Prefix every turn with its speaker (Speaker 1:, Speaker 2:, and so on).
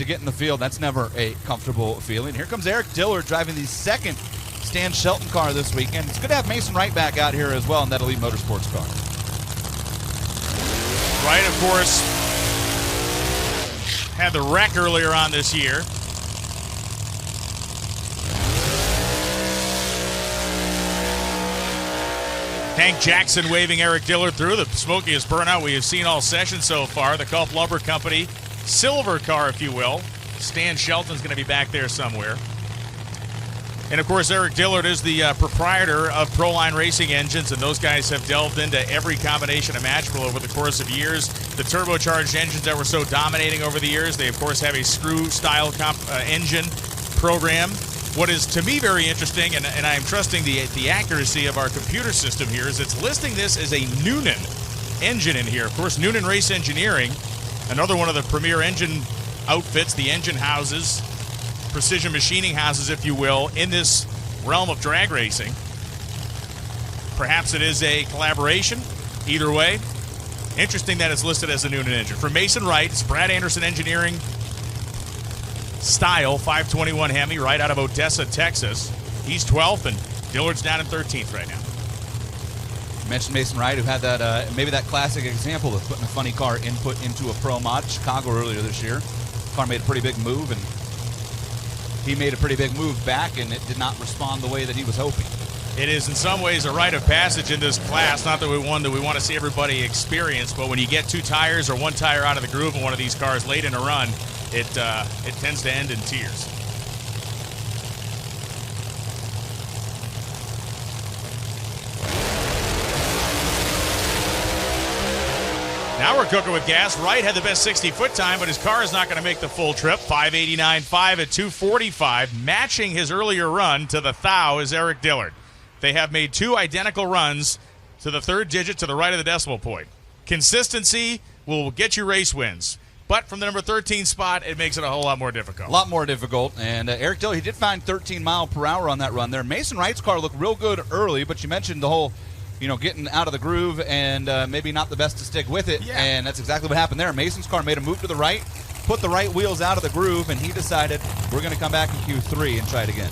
Speaker 1: to get in the field. That's never a comfortable feeling. Here comes Eric Dillard driving the second Stan Shelton car this weekend. It's good to have Mason Wright back out here as well in that Elite Motorsports car.
Speaker 2: Wright, of course, had the wreck earlier on this year. Hank Jackson waving Eric Dillard through. The smokiest burnout we have seen all session so far. The Culp Lumber Company silver car, if you will. Stan Shelton's going to be back there somewhere. And, of course, Eric Dillard is the proprietor of Proline Racing Engines, and those guys have delved into every combination imaginable over the course of years. The turbocharged engines that were so dominating over the years, they, of course, have a screw-style engine program. What is, to me, very interesting, and I am trusting the accuracy of our computer system here, is it's listing this as a Noonan engine in here. Of course, Noonan Race Engineering, another one of the premier engine outfits, the engine houses, precision machining houses, if you will, in this realm of drag racing. Perhaps it is a collaboration. Either way, interesting that it's listed as a Noonan engine. For Mason Wright, it's Brad Anderson Engineering style 521 Hemi right out of Odessa, Texas. He's 12th, and Dillard's down in 13th right now.
Speaker 1: You mentioned Mason Wright, who had that maybe that classic example of putting a funny car input into a pro mod, Chicago earlier this year. The car made a pretty big move, and he made a pretty big move back, and it did not respond the way that he was hoping.
Speaker 2: It is in some ways a rite of passage in this class. Not that we want to see everybody experience, but when you get two tires or one tire out of the groove in one of these cars late in a run, it tends to end in tears. Now we're cooking with gas. Wright had the best 60-foot time, but his car is not going to make the full trip. 5:89.5 at 2:45, matching his earlier run to the thou is Eric Dillard. They have made two identical runs to the third digit to the right of the decimal point. Consistency will get you race wins, but from the number 13 spot, it makes it a whole lot more difficult.
Speaker 1: A lot more difficult, and Eric Dillard, he did find 13 mile per hour on that run there. Mason Wright's car looked real good early, but you mentioned the whole, getting out of the groove and maybe not the best to stick with it, and that's exactly what happened there. Mason's car made a move to the right, put the right wheels out of the groove, and he decided we're going to come back in Q3 and try it again.